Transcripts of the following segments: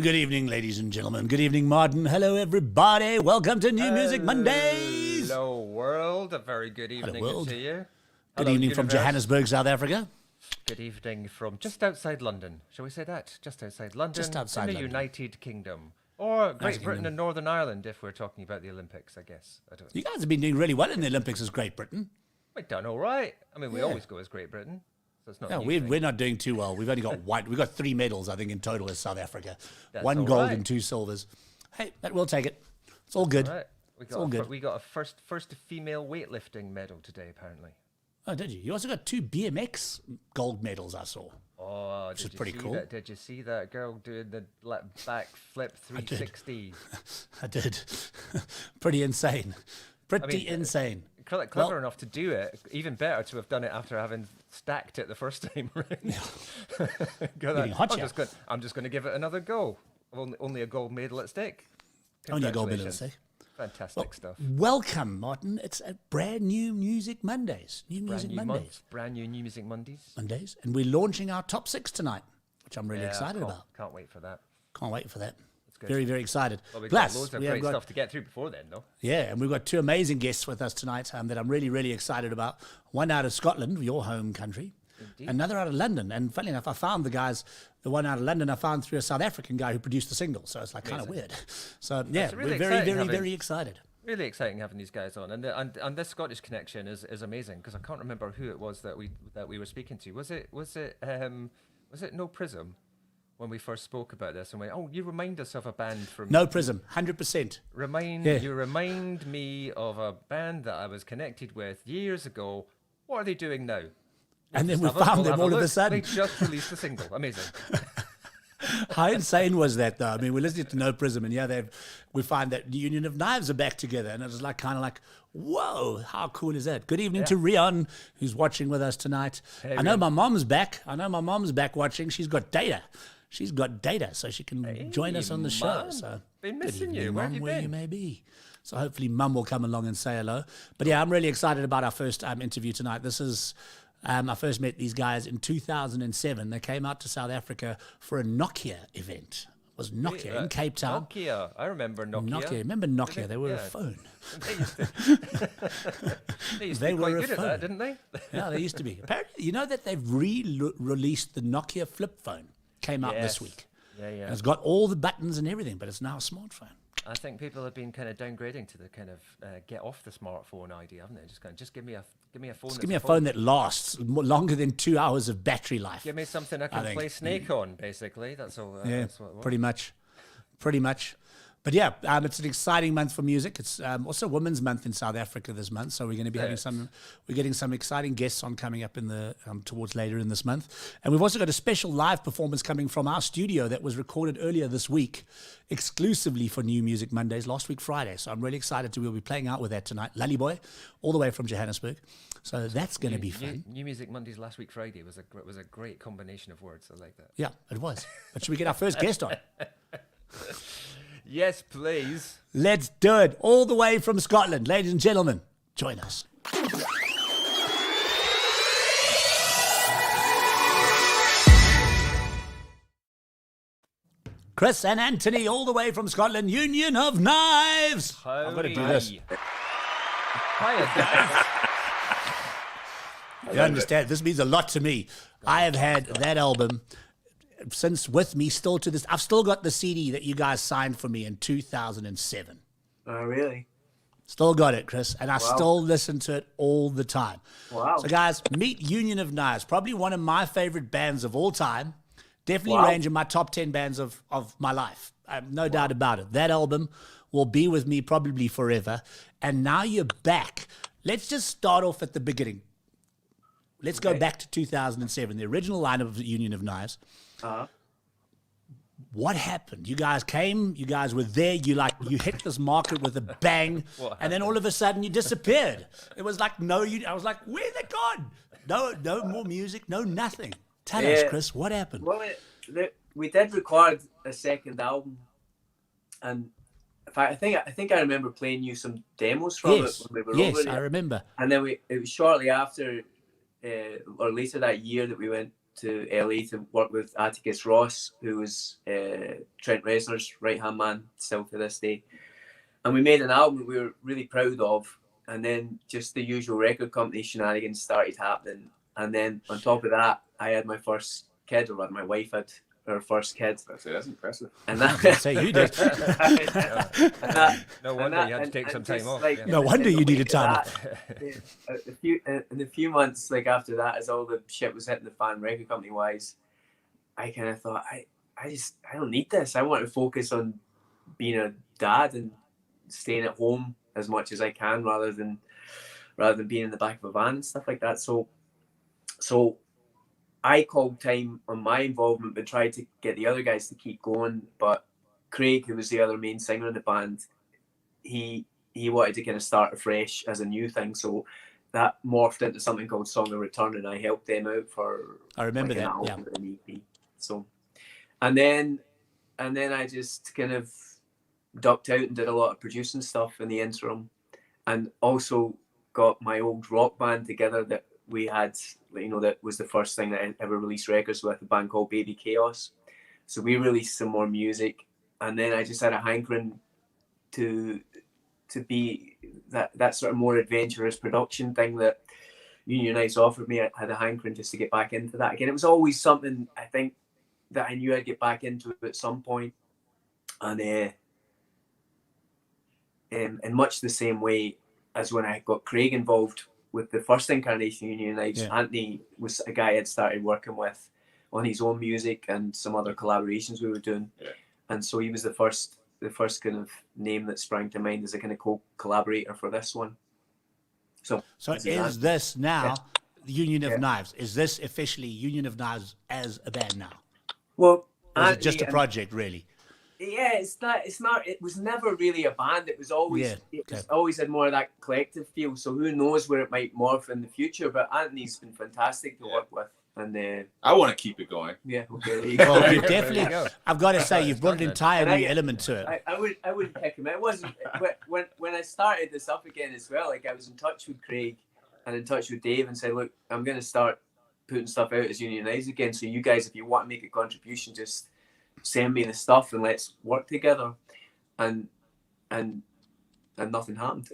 Good evening, ladies and gentlemen. Good evening, Martin. Hello, everybody. Welcome to New Music Mondays. Hello, world. A very good evening to you. Good evening from Johannesburg, South Africa. Good evening from just outside London. Shall we say that? Just outside London. Just outside in the London. United Kingdom. Or Great Britain and Northern Ireland, if we're talking about the Olympics, I guess. I don't know. You guys have been doing really well in the Olympics as Great Britain. We've done all right. I mean, we always go as Great Britain. So it's not No, we're not doing too well. We've only got one. We've got 3 medals, I think, in total as South Africa. That's 1 all gold right. and 2 silvers. Hey, but we'll take it. It's all good. All right. We got a first female weightlifting medal today, apparently. Oh, did you? You also got 2 BMX gold medals, I saw. Oh, which is pretty cool. Did you see that girl doing the back flip 360? I did. Pretty insane. Insane. Clever enough to do it. Even better to have done it after having stacked it the first time around. Yeah. I'm just going to give it another go. Only a gold medal at stake. Only a gold medal at stake. Fantastic stuff. Welcome, Martin. It's a brand new Music Mondays. Brand new New Music Mondays. And we're launching our top 6 tonight, which I'm really excited about. Can't wait for that. Can't wait for that. Very, very excited. Well, we've got loads of great stuff to get through before then, though. Yeah, and we've got 2 amazing guests with us tonight that I'm really, really excited about. One out of Scotland, your home country. Indeed. Another out of London. And funny enough, I found the one out of London I found through a South African guy who produced the single. So it's like kind of weird. So yeah, really we're very, very excited. Really exciting having these guys on. And this Scottish connection is amazing, because I can't remember who it was that we were speaking to. Was it No Prism? When we first spoke about this, and you remind us of a band from No Prism, 100%. You remind me of a band that I was connected with years ago. What are they doing now? And then we found them all of a sudden. They just released a single. Amazing. How insane was that, though? I mean, we're listening to No Prism, and we find that the Union of Knives are back together, and it was kind of like, whoa, how cool is that? Good evening to Rion, who's watching with us tonight. Hey, I know my mom's back. Watching. She's got data, so she can join us on the show. So, been missing you. Where have you been? You may be. So hopefully Mum will come along and say hello. But yeah, I'm really excited about our first interview tonight. This is, I first met these guys in 2007. They came out to South Africa for a Nokia event. It was Nokia in Cape Town. Nokia. I remember Nokia. Remember Nokia? They were a phone. They used to be quite good at that, didn't they? Yeah, they used to be. Apparently, you know that they've re-released the Nokia flip phone. Came out this week. Yeah. And it's got all the buttons and everything, but it's now a smartphone. I think people have been kind of downgrading to the kind of get off the smartphone idea, haven't they? Just give me a phone. Just give me a phone that lasts longer than 2 hours of battery life. Give me something I can play Snake on, basically. That's all. That's what it was. Pretty much. But yeah, it's an exciting month for music. It's also Women's Month in South Africa this month, so we're going to be getting some exciting guests on coming up in the towards later in this month. And we've also got a special live performance coming from our studio that was recorded earlier this week, exclusively for New Music Mondays last week Friday. So I'm really excited we'll be playing out with that tonight. LALIBOI, all the way from Johannesburg. So that's going to be fun. New Music Mondays last week Friday was a great combination of words. I like that. Yeah, it was. But should we get our first guest on? Yes, please. Let's do it. All the way from Scotland. Ladies and gentlemen, join us. Chris and Anthony, all the way from Scotland, Union of Knives. Howdy. I've got to do this. You understand? This means a lot to me. I have had that album since with me still to this. I've still got the CD that you guys signed for me in 2007. Oh, really? Still got it, Chris, and I still listen to it all the time. Wow. So guys, meet Union of Knives, probably one of my favorite bands of all time. Definitely range in my top 10 bands of my life. No doubt about it. That album will be with me probably forever. And now you're back. Let's just start off at the beginning. Let's go back to 2007, the original lineup of the Union of Knives. What happened? You guys came, you guys were there, you hit this market with a bang, and then all of a sudden you disappeared. It was like, I was like, where they gone? No more music, no nothing. Tell us, Chris, what happened? Well, we did record a second album, and in fact, I think I remember playing you some demos from it when we were over there. I remember. And then it was shortly after, or later that year, that we went to LA to work with Atticus Ross, who was Trent Reznor's right-hand man still to this day. And we made an album that we were really proud of. And then just the usual record company shenanigans started happening. And then on top of that, I had my first kid, or my wife had her first kid. That's impressive. And that, Say you did. No wonder you had to take some time off. Like, yeah. No wonder you needed time off. In a few months, like after that, as all the shit was hitting the fan record company wise, I kind of thought, I don't need this. I want to focus on being a dad and staying at home as much as I can, rather than being in the back of a van and stuff like that. So I called time on my involvement, but tried to get the other guys to keep going. But Craig, who was the other main singer in the band, he wanted to kind of start afresh as a new thing. So that morphed into something called Song of Return, and I helped them out for I remember like that. Yeah. an EP. So, and then I just kind of ducked out and did a lot of producing stuff in the interim, and also got my old rock band together that we had, you know, that was the first thing that I ever released records with, a band called Baby Chaos. So we released some more music, and then I just had a hankering to be that sort of more adventurous production thing that Union Nights offered me. I had a hankering just to get back into that again. It was always something I think that I knew I'd get back into at some point, and in much the same way as when I got Craig involved with the first incarnation of Union Nights. Yeah. Anthony was a guy I'd started working with on his own music and some other collaborations we were doing. Yeah. And so he was the first kind of name that sprang to mind as a kind of collaborator for this one. So is this now Union of Knives? Is this officially Union of Knives as a band now? Well, Or is it just a project, really? Yeah, it's not. It was never really a band. It was always. Always had more of that collective feel. So who knows where it might morph in the future? But Anthony's been fantastic to work with, and I want to keep it going. Yeah, okay. There you go. Well, you definitely. I've got to say, you've brought an entire new element to it. I wouldn't pick him. It wasn't when I started this up again as well. Like I was in touch with Craig and in touch with Dave and said, look, I'm going to start putting stuff out as Union Nights again. So you guys, if you want to make a contribution, just send me the stuff and let's work together. And nothing happened.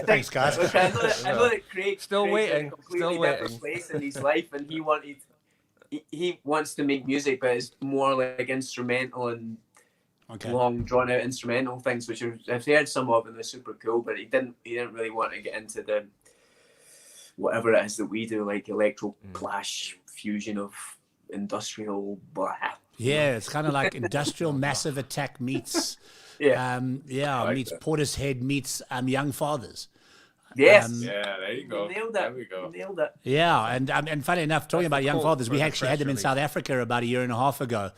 Thanks, guys. Look, I know that Craig's Still waiting. in a completely different place in his life, and he wants to make music, but it's more like instrumental and long drawn out instrumental things, which I've heard some of and they're super cool. But he didn't really want to get into the whatever it is that we do, like electro clash fusion of industrial blah. Yeah, it's kind of like industrial Massive Attack meets meets Portishead meets Young Fathers. Yes. There you go. Nailed that. There we go. Nailed it. Yeah, and funny enough, talking about Young Fathers, we actually had them in South Africa about a year and a half ago.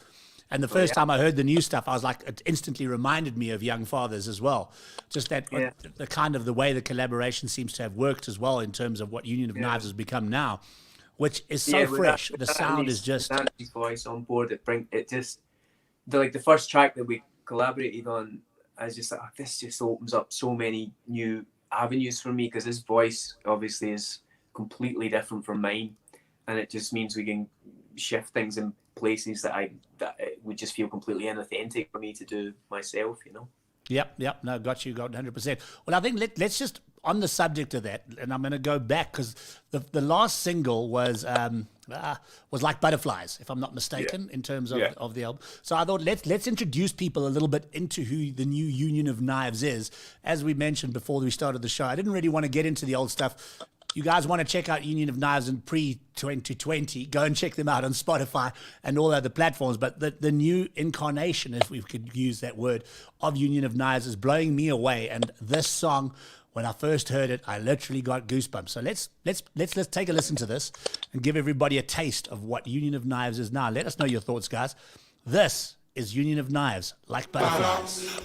And the first time I heard the new stuff, I was like, it instantly reminded me of Young Fathers as well. Just that the kind of the way the collaboration seems to have worked as well in terms of what Union of Knives has become now, which is so fresh. The sound is just Andy's voice on board. The first track that we collaborated on, I was just like, this just opens up so many new avenues for me, because his voice obviously is completely different from mine, and it just means we can shift things in places that it would just feel completely inauthentic for me to do myself, you know. Yep. No, got 100%. Well, I think let's just, on the subject of that, and I'm going to go back, because the last single was Like Butterflies, if I'm not mistaken, in terms of the album. So I thought let's introduce people a little bit into who the new Union of Knives is. As we mentioned before we started the show, I didn't really want to get into the old stuff. You guys want to check out Union of Knives in pre-2020, go and check them out on Spotify and all other platforms. But the new incarnation, if we could use that word, of Union of Knives is blowing me away. And this song, when I first heard it, I literally got goosebumps. So let's take a listen to this and give everybody a taste of what Union of Knives is now. Let us know your thoughts, guys. This is Union of Knives, Like Butterflies.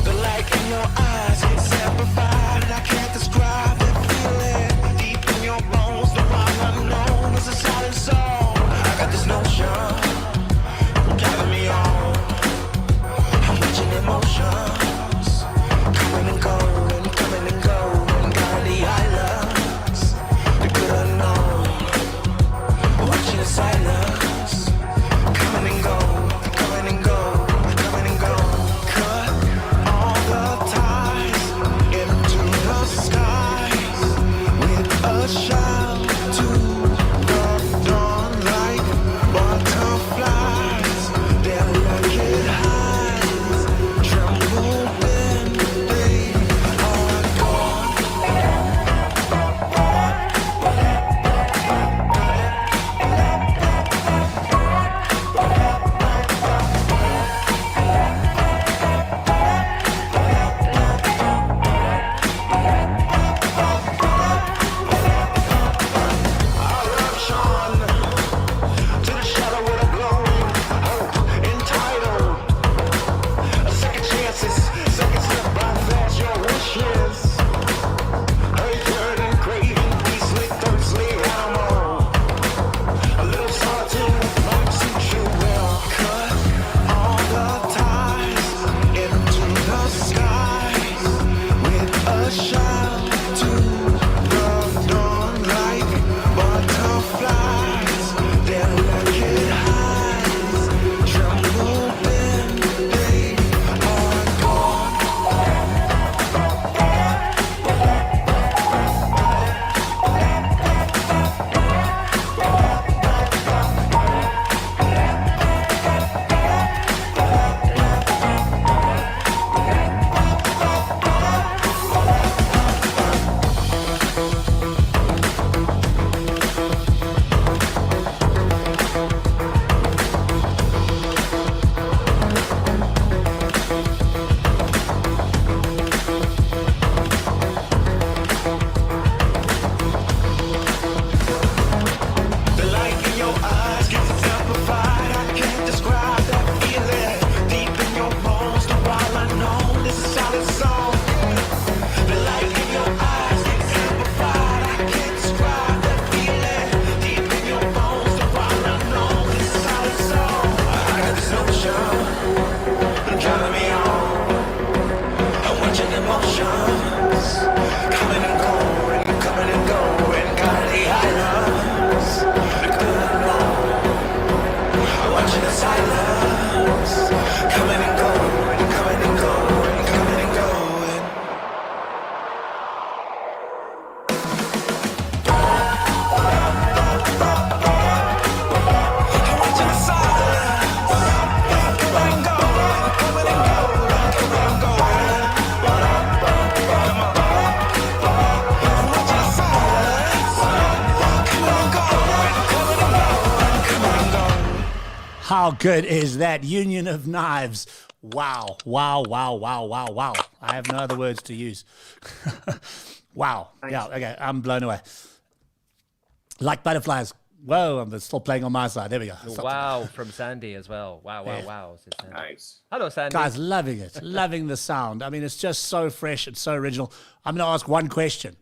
The light in your eyes, it's amplified, and I can't describe. How good is that union of knives? Wow, wow, wow, wow, wow, wow. I have no other words to use. Wow. Thanks. Yeah, okay, I'm blown away. Like butterflies. Whoa, I'm still playing on my side. There we go. Wow, from Sandy as well. Wow, wow, Yeah. wow. Says Sandy. Nice. Hello, Sandy. Guys, loving it. Loving the sound. I mean, it's just so fresh. It's so original. I'm going to ask one question.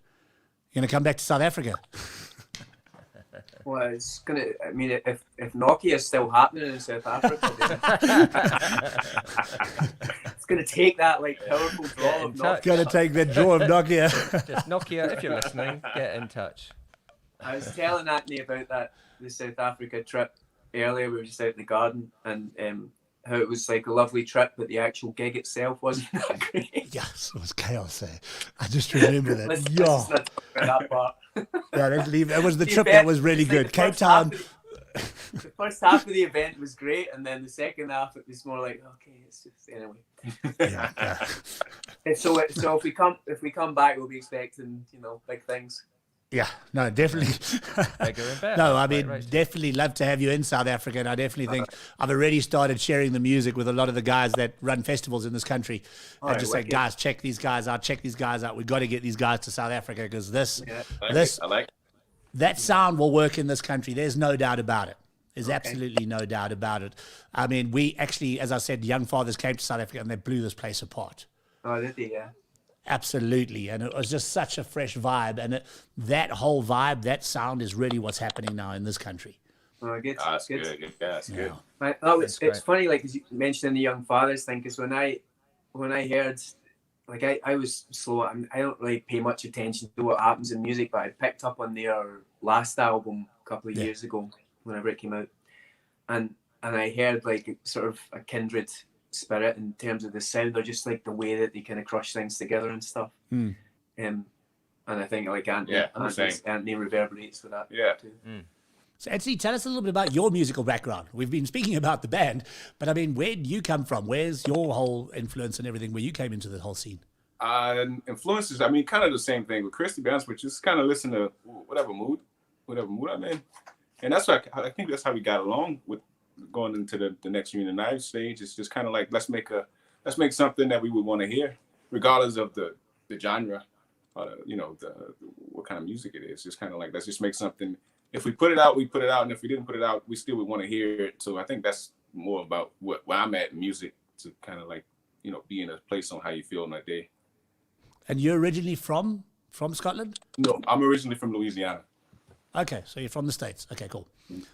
You're going to come back to South Africa? Well, it's gonna. I mean, if Nokia is still happening in South Africa, then it's gonna take that like powerful draw of Nokia. Going to take that draw of Nokia. Just Nokia, if you're listening, get in touch. I was telling Anthony about the South Africa trip earlier. We were just out in the garden, and how it was like a lovely trip, but the actual gig itself wasn't that great. Yes, it was chaos there. I just remember that. Let's Yeah. not talk about that part. Yeah, let's leave. It was the The trip that event was really was like good. the Cape first half Town. The first half of the event was great, and then the second half it was more like, okay, it's just anyway. Yeah, yeah. And so if we come back, we'll be expecting big things. Yeah, no, definitely. Bigger and better. No, I mean, Right. definitely love to have you in South Africa, and I definitely think I've already started sharing the music with a lot of the guys that run festivals in this country. I Alright, just say, wicked. guys, check these guys out. We've got to get these guys to South Africa because Yeah. I like it. that sound will work in this country. There's no doubt about it. There's absolutely no doubt about it. I mean, we actually, as I said, Young Fathers came to South Africa and they blew this place apart. Oh, did they? Yeah. Absolutely. And it was just such a fresh vibe. And that whole vibe, that sound is really what's happening now in this country. Oh, good. That's good. good. Yeah, that's good. It's great. funny, like, 'cause you mentioned the Young Fathers thing, because when I heard, like, I was slow. I don't really pay much attention to what happens in music, but I picked up on their last album a couple of years ago, whenever it came out, and I heard like sort of a kindred spirit in terms of the sound, or just like the way that they kind of crush things together and stuff. And I think like Anthony reverberates with that. Yeah. Too. So, Anthony, tell us a little bit about your musical background. We've been speaking about the band, but I mean, where do you come from? Where's your whole influence and everything, where you came into the whole scene? Influences, I mean, kind of the same thing with Chris, to be honest with you. Just kind of listen to whatever mood I'm in. And that's why I think that's how we got along with going into the next Union Knives stage. It's just kind of like, let's make something that we would want to hear, regardless of the genre, or what kind of music it is. Just kind of like, let's just make something. If we put it out, we put it out, and if we didn't put it out, we still would want to hear it. So I think that's more about where I'm at in music, to kind of like, be in a place on how you feel in that day. And you're originally from Scotland? No, I'm originally from Louisiana. Okay, so you're from the States. Okay, cool.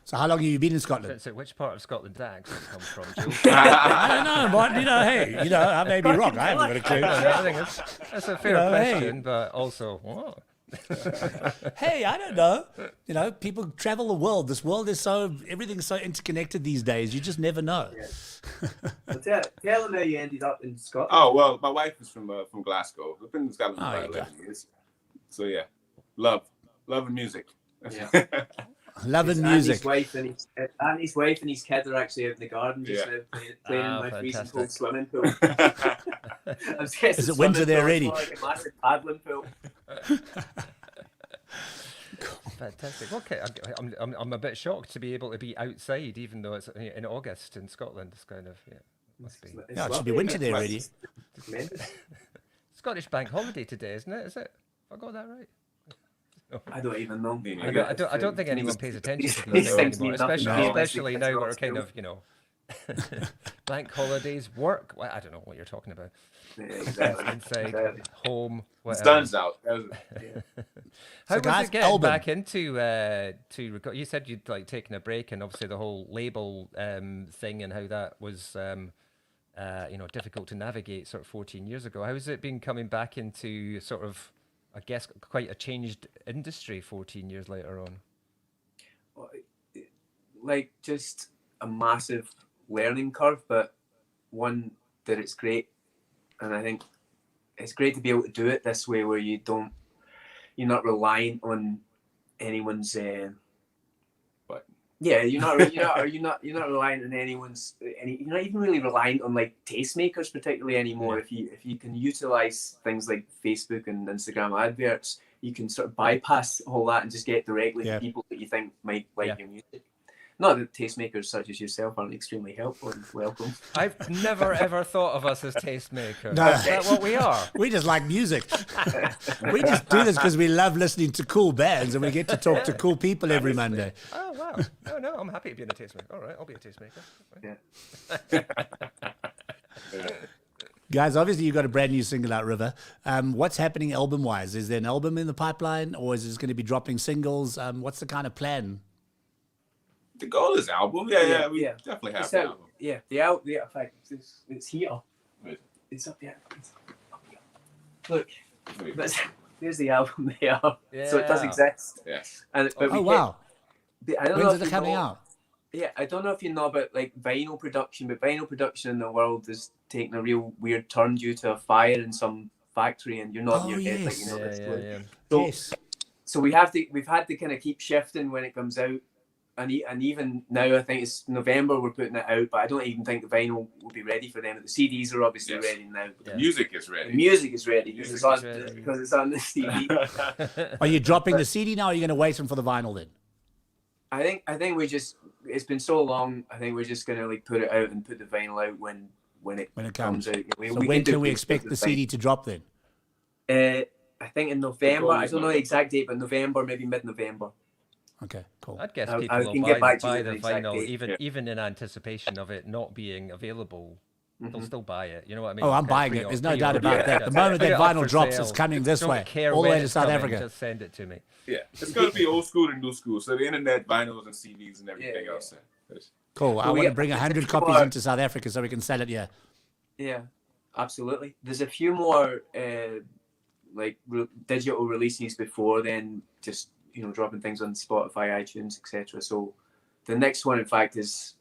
So how long have you been in Scotland? So which part of Scotland does that accent come from, Jules? I don't know, but hey, I may be wrong. I haven't got a clue. I think that's a fair question, but also, what? Hey, I don't know. People travel the world. This world is everything's so interconnected these days. You just never know. Well, tell them how you ended up in Scotland. Oh, well, my wife is from Glasgow. I've been in Scotland for about 11 years. So yeah, love and music. Yeah. Loving music. Andy's wife and his kid are actually out in the garden just now playing in my freezing cold swimming pool. Is it winter there already? Like a massive paddling pool. Fantastic. Okay, I'm a bit shocked to be able to be outside, even though it's in August in Scotland. It's kind of must be. Yeah, it should be winter there already. Scottish bank holiday today, isn't it? Is it? Have I got that right? I don't even know. I don't think anyone pays attention to these these things anymore, mean nothing to me. especially now we're kind of, bank holidays, work. Well, I don't know what you're talking about. Yeah, exactly. Inside, home, whatever. Sun's out. How So was guys, it getting album. back into to record? You said you'd like taken a break, and obviously the whole label thing and how that was difficult to navigate sort of 14 years ago. How has it been coming back into sort of, I guess, quite a changed industry 14 years later on? Like, just a massive learning curve, but one that it's great. And I think it's great to be able to do it this way, where you're not relying on anyone's you're not relying on anyone's you're not even really reliant on like tastemakers particularly anymore. If you can utilize things like Facebook and Instagram adverts, you can sort of bypass all that and just get directly to people that you think might like your music. Not that tastemakers such as yourself aren't extremely helpful and welcome. I've never ever thought of us as tastemakers. No. Is that what we are? We just like music. We just do this because we love listening to cool bands and we get to talk to cool people every Monday. Oh wow! No, I'm happy being a tastemaker. All right, I'll be a tastemaker. Yeah. Guys, obviously you've got a brand new single out, River. What's happening album-wise? Is there an album in the pipeline, or is it going to be dropping singles? What's the kind of plan? The goal is album. Yeah, we definitely have It's the out, album. yeah, the album. Yeah, in fact, it's here. Right. It's up there. It's up here. Look, Wait. there's the album there. So it does Yeah. exist. Yes. And but we Oh, wow. I don't know When's if it you coming know- out? Yeah, I don't know if you know about like vinyl production, but vinyl production in the world is taking a real weird turn due to a fire in some factory, and you're not in Oh, your head like yes. you know this. Yeah. So, Yes. so we've had to kind of keep shifting when it comes out, and even now I think it's November we're putting it out, but I don't even think the vinyl will be ready for them. The CDs are obviously Yes. ready now. The music is The ready. music is ready because Music is it's on ready. because it's on the CD. Are you dropping the CD now, or are you going to wait for the vinyl then? I think we just it's been so long. I think we're just gonna like put it out and put the vinyl out when it comes. out. So when can we expect the CD to drop then? I think in November. goal I is don't know the November. exact date, but November, maybe mid-November. Okay, cool. I'd guess I people can will get buy back to you with the the exact vinyl, date. even in anticipation of it not being available. They'll still buy it. You know what I mean? Oh, I'm Kind of buying it. There's no doubt about that. The moment Put that it up vinyl for drops, sale. it's coming this Don't way, care all the when way to it's South coming, Africa. Just send it to me. Yeah, it's going to be old school and new school. So the internet, vinyls, and CDs and everything Yeah, else. Cool. I Well, we want to got- bring 100 there's copies more- into South Africa so we can sell it here. Yeah, absolutely. There's a few more digital releases before then, just dropping things on Spotify, iTunes, etc. So the next one, in fact, is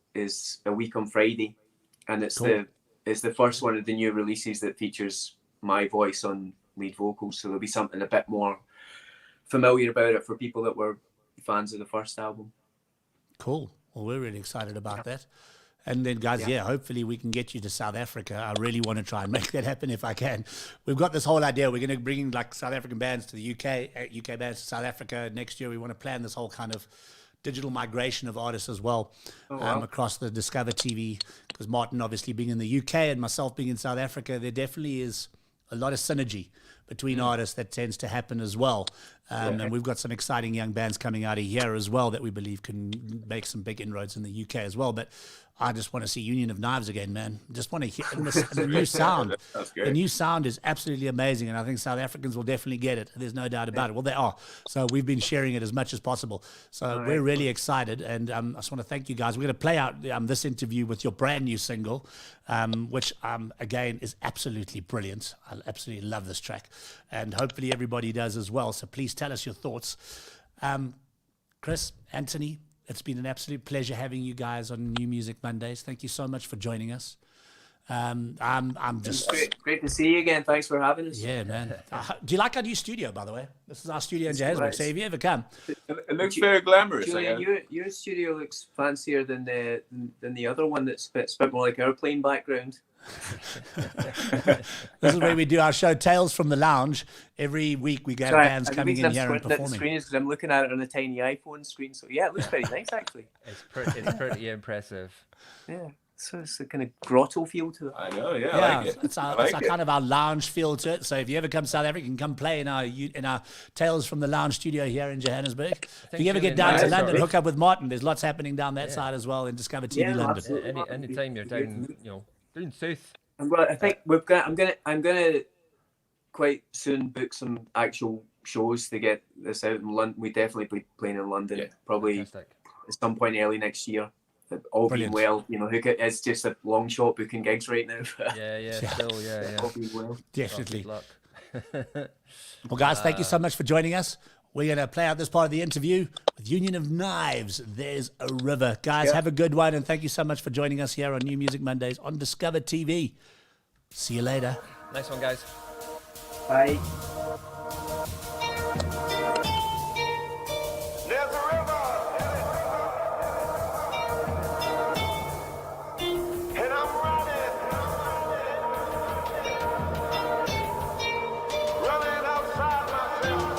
a week on Friday, and it's Cool. the first one of the new releases that features my voice on lead vocals. So there'll be something a bit more familiar about it for people that were fans of the first album. Cool. Well, we're really excited about that. And then, guys, hopefully we can get you to South Africa. I really want to try and make that happen if I can. We've got this whole idea. We're going to bring like South African bands to the UK, UK bands to South Africa. Next year, we want to plan this whole kind of digital migration of artists as well across the DiscovrTV. Because Martin, obviously, being in the UK and myself being in South Africa, there definitely is a lot of synergy between artists that tends to happen as well. And we've got some exciting young bands coming out of here as well that we believe can make some big inroads in the UK as well. But I just want to see Union of Knives again, man. Just want to hear the new sound. That's good. The new sound is absolutely amazing, and I think South Africans will definitely get it. There's no doubt about it. Well, they are. So we've been sharing it as much as possible. So we're really excited, and I just want to thank you guys. We're going to play out this interview with your brand new single, which, again, is absolutely brilliant. I absolutely love this track, and hopefully everybody does as well. So please tell us your thoughts. Chris, Anthony, it's been an absolute pleasure having you guys on New Music Mondays. Thank you so much for joining us. I'm just Great to see you again. Thanks for having us. yeah, man. Do you like our new studio, by the way? This is our studio in Johannesburg. nice. So if you ever come, It looks very glamorous. Julian, your studio looks fancier than the other one that's a bit more like airplane background. this is where we do our show, Tales from the Lounge. Every week we get bands And the coming reason in I'm here and squinting at the performing. screen is because I'm looking at it on a tiny iPhone screen. So yeah, it looks very nice actually. It's pretty impressive. Yeah, so it's a kind of grotto feel to it. I know, yeah, I Yeah, like it. it's I our, like it's our it. kind of our lounge feel to it. So if you ever come to South Africa, you can come play in our Tales from the Lounge studio here in Johannesburg. If you ever get Julian, down to yeah, London, sorry. hook up with Martin. There's lots happening down that side as well in Discover TV Yeah, London. absolutely. Anytime you're down, down south. Well, I think I'm gonna quite soon book some actual shows to get this out in London. We definitely be playing in London, Yeah. probably Fantastic. at some point early next year. All Brilliant. being well, it's just a long shot booking gigs right now. Yeah, still, yeah. All being well. Definitely. Good luck. Well, guys, thank you so much for joining us. We're going to play out this part of the interview with Union of Knives. There's a River. Guys, have a good one, and thank you so much for joining us here on New Music Mondays on Discover TV. See you later. Nice one, guys. Bye. There's a river, and I'm running outside myself.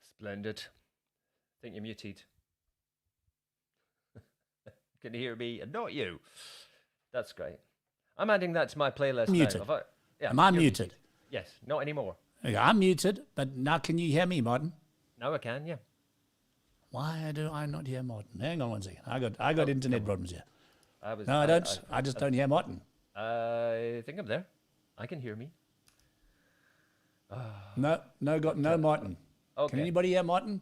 Splendid. I think you're muted. Can you hear me and not you? That's great. I'm adding that to my playlist. Muted. Now. Yeah, Am I you're muted? Yes, not anymore. Okay, I'm muted, but now can you hear me, Martin? Now I can, yeah. Why do I not hear Martin? Hang on one second. I got internet problems here. No, I I don't. I just don't hear Martin. I think I'm there. I can hear me. No, no Martin. Okay. Can anybody hear Martin?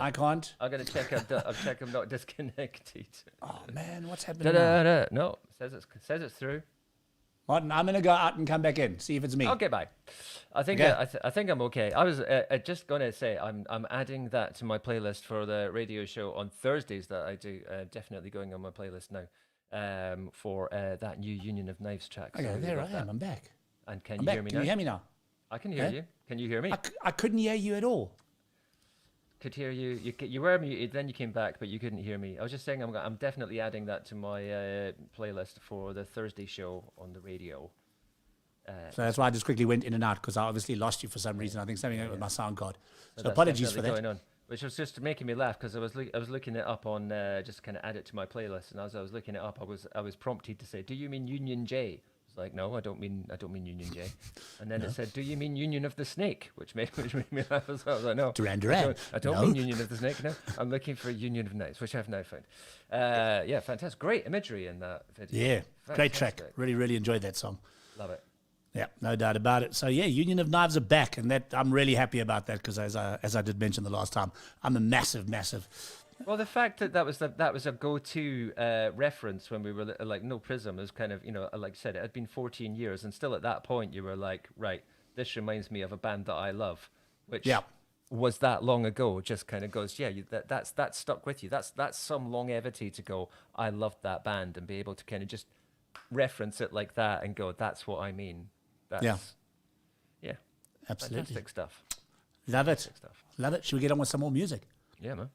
I can't. I'm gonna check. I'll check I'm not disconnected. Oh man, what's happening now? No, says it's through. Martin, I'm gonna go out and come back in. See if it's me. Okay, bye. I think Okay. I think I'm okay. I was just gonna say I'm adding that to my playlist for the radio show on Thursdays that I do. Definitely going on my playlist now. For that new Union of Knives track. Okay, So there love I that. am. I'm back. And can I'm you back. hear me Can now? you hear me now? I can hear Eh? you. Can you hear me? I couldn't hear you at all. Could hear you. You were muted, then you came back, but you couldn't hear me. I was just saying I'm definitely adding that to my playlist for the Thursday show on the radio. So that's why I just quickly went in and out because I obviously lost you for some reason. I think something happened with my sound card. So that's apologies for definitely that. going on. Which was just making me laugh because I was looking it up on just kind of add it to my playlist, and as I was looking it up, I was prompted to say, "Do you mean Union J?" I was like, "No, I don't mean Union J." And then it said, "Do you mean Union of the Snake?" Which made me laugh as well. I was like, "No, Duran. I don't No. mean Union of the Snake. No, I'm looking for Union of Knights, which I've now found." Yeah, fantastic, great imagery in that video. Yeah, great track. Fantastic. Really, really enjoyed that song. Love it. Yeah, no doubt about it. So yeah, Union of Knives are back, and that I'm really happy about that because as I did mention the last time, I'm a massive. Well, the fact that was a go-to reference when we were like No Prism is kind of, like I said, it had been 14 years, and still at that point you were like, right, this reminds me of a band that I love, which was that long ago. Just kind of goes, yeah, that's stuck with you. That's some longevity to go. I loved that band and be able to kind of just reference it like that and go, that's what I mean. That's, yeah, Absolutely. fantastic stuff. Love it. Fantastic stuff. Love it. Should we get on with some more music? Yeah, man.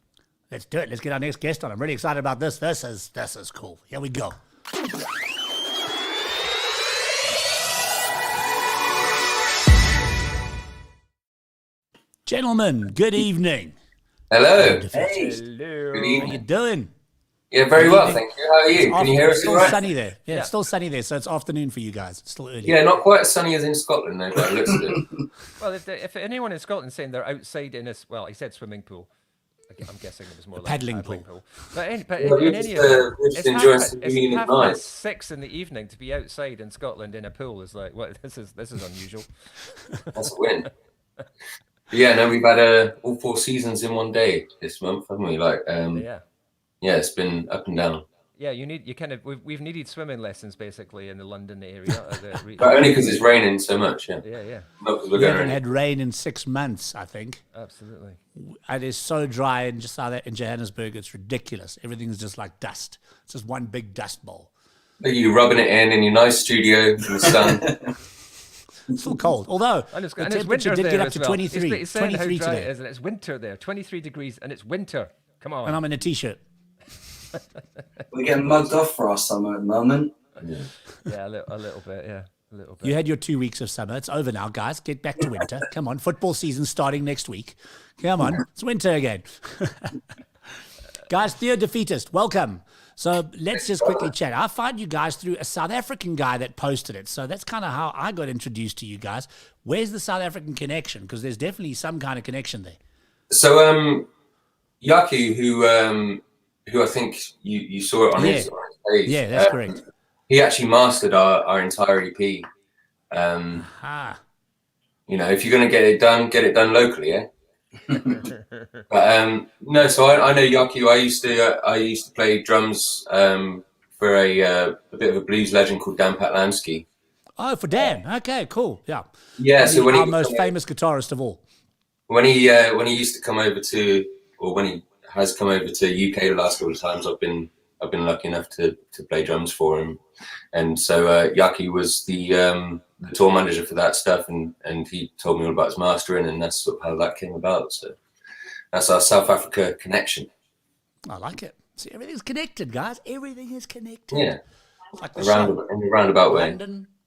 Let's do it. Let's get our next guest on. I'm really excited about this. This is cool. Here we go. Gentlemen, good evening. Hello. Hey. Hello. Good How you evening. doing? Yeah, very well, thank you. How are you? Can you hear It's us all still right? sunny there. Yeah, Yeah. it's still sunny there, so it's afternoon for you guys. It's still early. Yeah, not quite as sunny as in Scotland, though, but it looks good. Well, if anyone in Scotland saying they're outside in he said swimming pool. I'm guessing it was more like paddling a paddling pool. pool. But Well, in we're any just, event, we're just it's enjoying some Union of half past Knives. 6 in the evening to be outside in Scotland in a pool is like, what? This is unusual. That's a win. Yeah, no, we've had all 4 seasons in one day this month, haven't we? Like, Yeah. yeah, it's been up and down. Yeah, we've needed swimming lessons basically in the London area. But only because it's raining so much, yeah. Yeah, Not because we're We haven't going had rain in 6 months, I think. absolutely. It is so dry in Johannesburg, it's ridiculous. Everything's just like dust. It's just one big dust bowl. Are you rubbing it in your nice studio in the sun? It's still cold. Although And it's the winter temperature did there get up as to well. 23, It's saying how 23 dry it today. is, and it's winter there. 23 degrees, and it's winter. Come on. And I'm in a t-shirt. We're getting mugged off for our summer at the moment. Yeah, a little bit. Yeah, a little bit. You had your 2 weeks of summer. It's over now, guys. Get back to winter. Come on. Football season starting next week. Come on. It's winter again. Guys, TheoDefeatist, welcome. So let's just quickly chat. I found you guys through a South African guy that posted it. So that's kind of how I got introduced to you guys. Where's the South African connection? Because there's definitely some kind of connection there. So, Yaki, who I think you saw it on his page. Yeah, that's correct. He actually mastered our entire EP. Ah, If you're going to get it done locally, yeah. But no, so I know Yaki. I used to play drums for a bit of a blues legend called Dan Patlansky. oh, for Dan. Okay, cool. Yeah. Yeah, so when our he most famous guitarist of all. when he used to come over to, or when he has come over to UK the last couple of times, I've been lucky enough to play drums for him, and so Yaki was the tour manager for that stuff, and he told me all about his mastering, and that's sort of how that came about. So that's our South Africa connection. I like it. See, everything's connected, guys. Everything is connected. Yeah, It's like the in a roundabout way.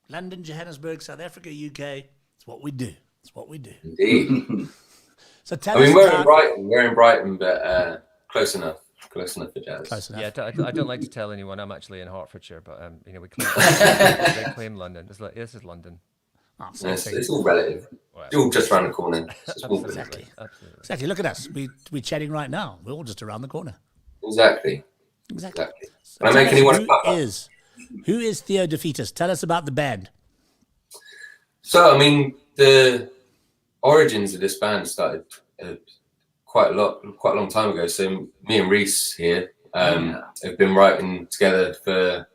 London, Johannesburg, South Africa, UK. It's what we do. It's what we do. Indeed. So tell I mean, us we're in Brighton, but close enough for jazz. Close enough. Yeah, I don't like to tell anyone I'm actually in Hertfordshire, but you know, we claim, they claim London. It's like, this is London. Oh, It's all relative. It's all just around the corner. Absolutely. Exactly. Look at us. We're chatting right now. We're all just around the corner. Exactly. Exactly. So Can I make anyone who is TheoDefeatist? Tell us about the band. So, I mean, the origins of this band started quite a long time ago. So, me and Reese here have been writing together for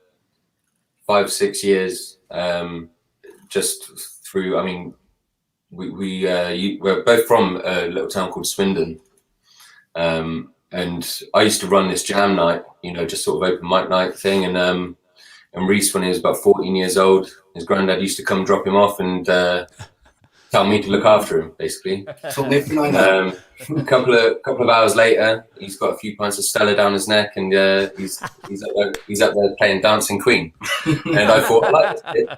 5-6 years. Just through, I mean, we're both from a little town called Swindon. And I used to run this jam night, you know, just sort of open mic night thing. And Reese, when he was about 14 years old, his granddad used to come drop him off and tell me to look after him, basically. A couple of hours later, he's got a few pints of Stella down his neck, and he's up there playing Dancing Queen. And I thought, I like this bit.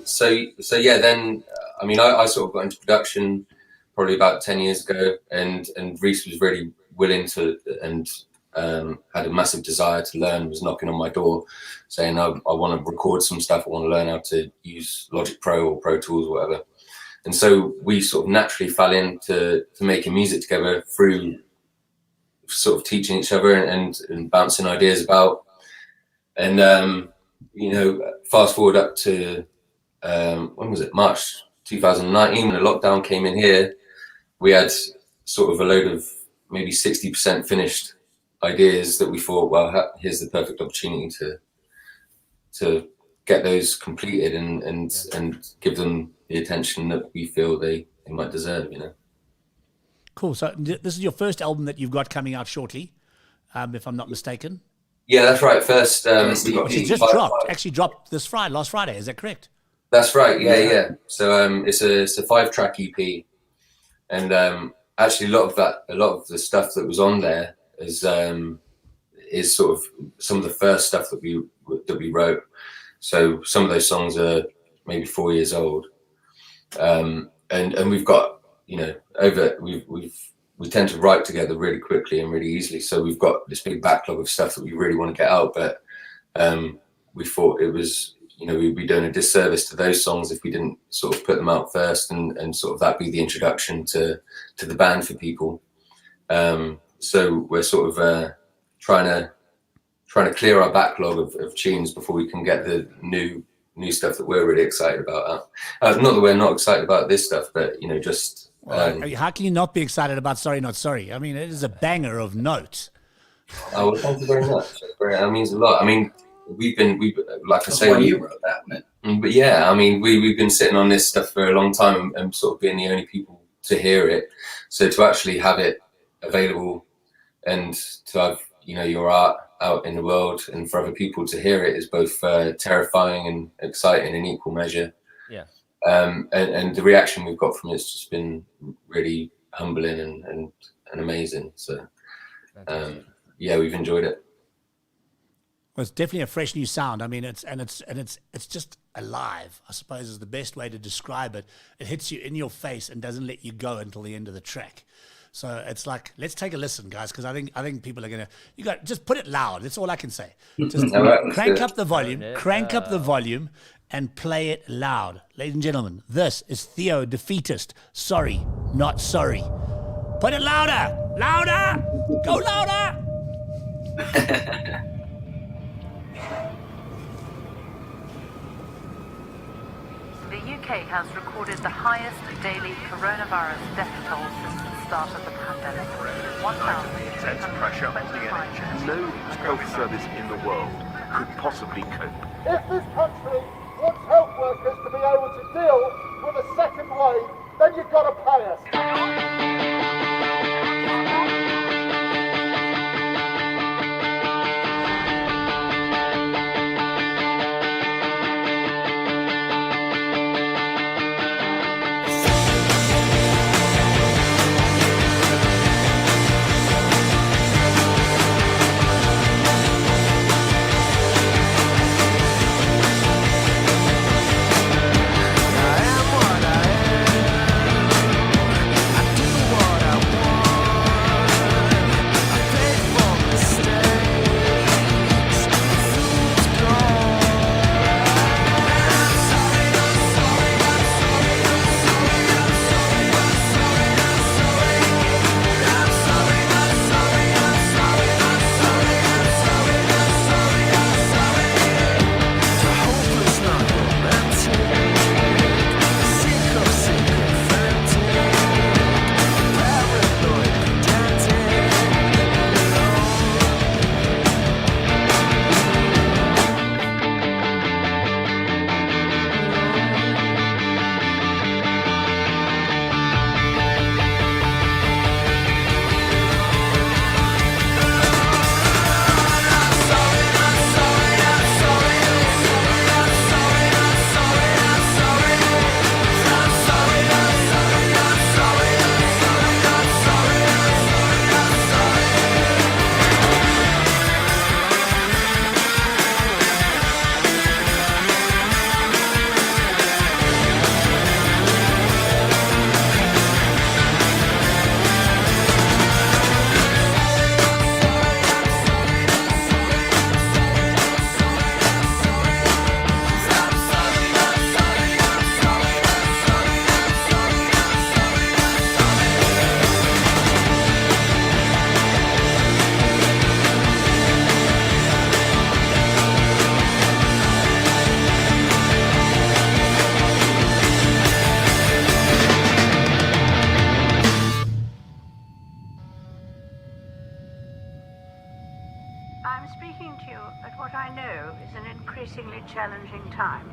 So yeah, then I mean, I sort of got into production probably about 10 years ago, and Reese was really willing to and had a massive desire to learn, was knocking on my door saying, I want to record some stuff, I want to learn how to use Logic Pro or Pro Tools or whatever. And so we sort of naturally fell into making music together through sort of teaching each other and bouncing ideas about. And, you know, fast forward up to, when was it? March 2019, when the lockdown came in here, we had sort of a load of maybe 60% finished ideas that we thought, well, here's the perfect opportunity to get those completed and give them the attention that we feel they might deserve, you know. Cool. So this is your first album that you've got coming out shortly, if I'm not mistaken. Yeah, that's right. First, we got actually dropped last Friday. Is that correct? That's right. Yeah. So it's a 5-track EP, and actually a lot of the stuff that was on there is sort of some of the first stuff that we wrote. So some of those songs are maybe 4 years old, and we've got, you know, we tend to write together really quickly and really easily. So we've got this big backlog of stuff that we really want to get out, but we thought it was, you know, we'd be doing a disservice to those songs if we didn't sort of put them out first and sort of that be the introduction to the band for people. So we're sort of trying to clear our backlog of tunes before we can get the new stuff that we're really excited about. Not that we're not excited about this stuff, but, you know, just how can you not be excited about Sorry Not Sorry? I mean, it is a banger of note. Oh, well, thank you very much. That means a lot. I mean, we've like I say, you wrote that, man. But yeah, I mean, we've been sitting on this stuff for a long time and sort of being the only people to hear it. So to actually have it available and to have, you know, your art out in the world and for other people to hear it is both terrifying and exciting in equal measure. Yeah. And the reaction we've got from it's just been really humbling and amazing. So yeah, we've enjoyed it. Well, it's definitely a fresh new sound. I mean, it's just alive, I suppose, is the best way to describe it. It hits you in your face and doesn't let you go until the end of the track. So it's like, let's take a listen, guys, because I think people are gonna. You got just put it loud. That's all I can say. Just crank up the volume, and play it loud, ladies and gentlemen. This is TheoDefeatist. Sorry, not sorry. Put it louder, go louder. The UK has recorded the highest daily coronavirus death toll since the start of the pandemic. Intense pressure on the NHS. No health service in the world could possibly cope. If this country wants health workers to be able to deal with a second wave, then you've got to pay us. challenging time.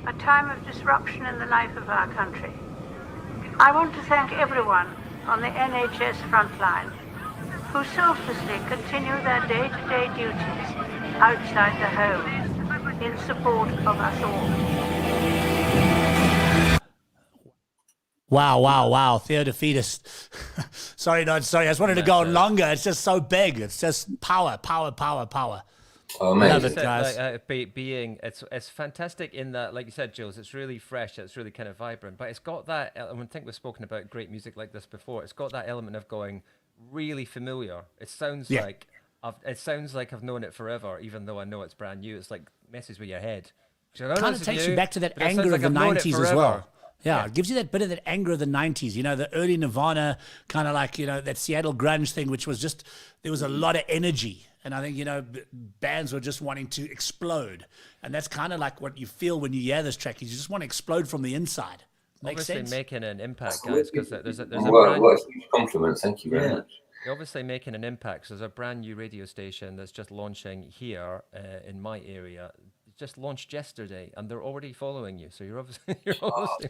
A time of disruption in the life of our country. I want to thank everyone on the NHS frontline who selflessly continue their day-to-day duties outside the home in support of us all. Wow. TheoDefeatist. sorry. I just wanted to go on longer. It's just so big. It's just power. Oh, man. Love it, guys. It's fantastic in that, like you said, Jules, it's really fresh, it's really kind of vibrant, but it's got that, I think we've spoken about great music like this before, it's got that element of going really familiar. It sounds like I've known it forever, even though I know it's brand new. It's like messes with your head. Kind of takes you back to that anger of the 90s as well. Yeah, it gives you that bit of that anger of the 90s, you know, the early Nirvana, kind of like, you know, that Seattle grunge thing, which was just, there was a lot of energy. And I think, you know, bands were just wanting to explode. And that's kind of like what you feel when you hear this track. You just want to explode from the inside. Makes obviously sense? making an impact, guys, because there's a What a huge compliment. Thank you very much. You're obviously making an impact. So there's a brand new radio station that's just launching here in my area. It just launched yesterday, and they're already following you. So you're obviously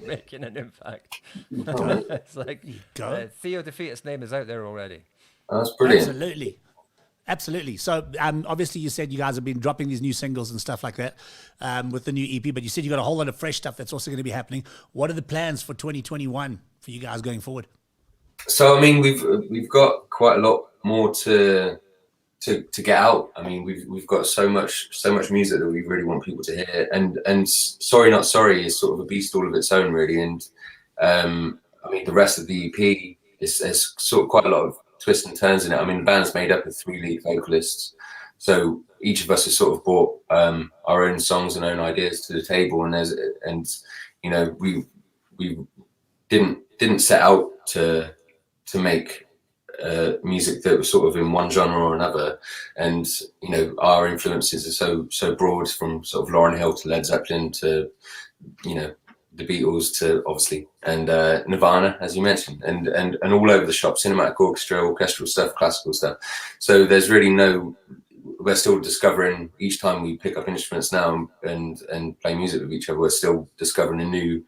making an impact. It's like TheoDefeatist's name is out there already. Oh, that's brilliant. Absolutely. So obviously you said you guys have been dropping these new singles and stuff like that with the new EP, but you said you got a whole lot of fresh stuff that's also going to be happening. What are the plans for 2021 for you guys going forward? So I mean, we've got quite a lot more to get out. I mean, we've got so much music that we really want people to hear. And Sorry Not Sorry is sort of a beast all of its own, really. And I mean, the rest of the EP is sort of quite a lot of twists and turns in it. I mean, the band's made up of 3 lead vocalists, so each of us has sort of brought our own songs and own ideas to the table. And you know, we didn't set out to make music that was sort of in one genre or another. And you know, our influences are so broad, from sort of Lauryn Hill to Led Zeppelin to, you know, the Beatles to obviously, and Nirvana, as you mentioned, and all over the shop, cinematic orchestra, orchestral stuff, classical stuff. So there's really we're still discovering each time we pick up instruments now and play music with each other. We're still discovering a new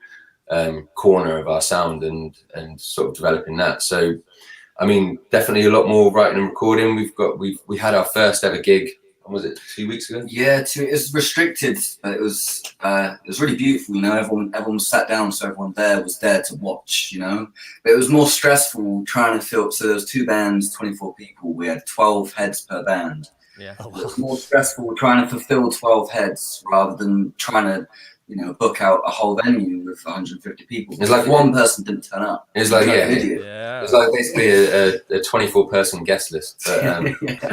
corner of our sound and sort of developing that. So I mean, definitely a lot more writing and recording. We had our first ever gig. Was it 2 weeks ago? Yeah, it was restricted, but it was really beautiful. You know, everyone sat down, so everyone there was there to watch. You know, but it was more stressful trying to fill. So there was 2 bands, 24 people. We had 12 heads per band. Yeah, it was more stressful trying to fulfill 12 heads rather than trying to, you know, book out a whole venue with 150 people. It's like one person didn't turn up. It's like it's like basically a 24-person guest list, but,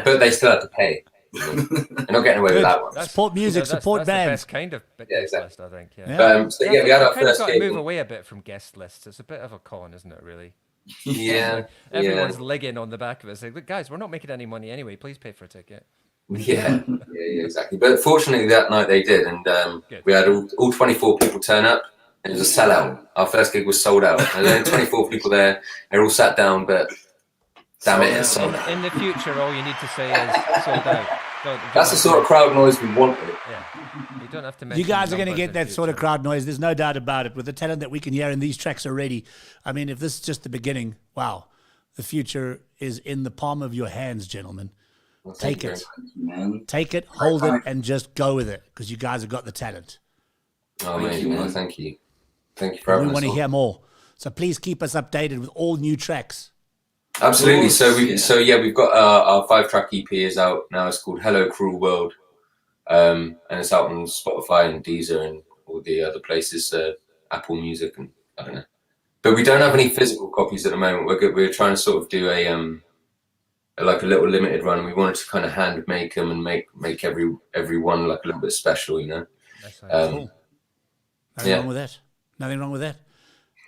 but they still had to pay. They're not getting away with that one. Support music, support bands. That's the best kind of guest list, I think. Yeah. We had our first got gig. to move away a bit from guest lists. It's a bit of a con, isn't it? Really. Yeah. Everyone's ligging on the back of it, saying, "Look, guys, we're not making any money anyway. Please pay for a ticket." Yeah, exactly. But fortunately, that night they did, and we had all 24 people turn up. It was a sellout. Our first gig was sold out. And then 24 people there. They're all sat down, but damn it, it's sold out. In the future, all you need to say is sold out. That's the sort of crowd noise we wanted. Yeah, you don't have to. You guys are going to get that sort of crowd noise. There's no doubt about it. With the talent that we can hear in these tracks already, I mean, if this is just the beginning, wow, the future is in the palm of your hands, gentlemen. Well, take it, hold it, and just go with it, because you guys have got the talent. Oh, amazing, man. Thank you. Thank you for having us. We want to hear more. So please keep us updated with all new tracks. Absolutely. So we've got our 5-track EP is out now. It's called Hello Cruel World, and it's out on Spotify and Deezer and all the other places, Apple Music, and I don't know. But we don't have any physical copies at the moment. We're trying to sort of do a little limited run. We wanted to kind of hand make them and make every one like a little bit special, you know. Cool. Nothing wrong with that.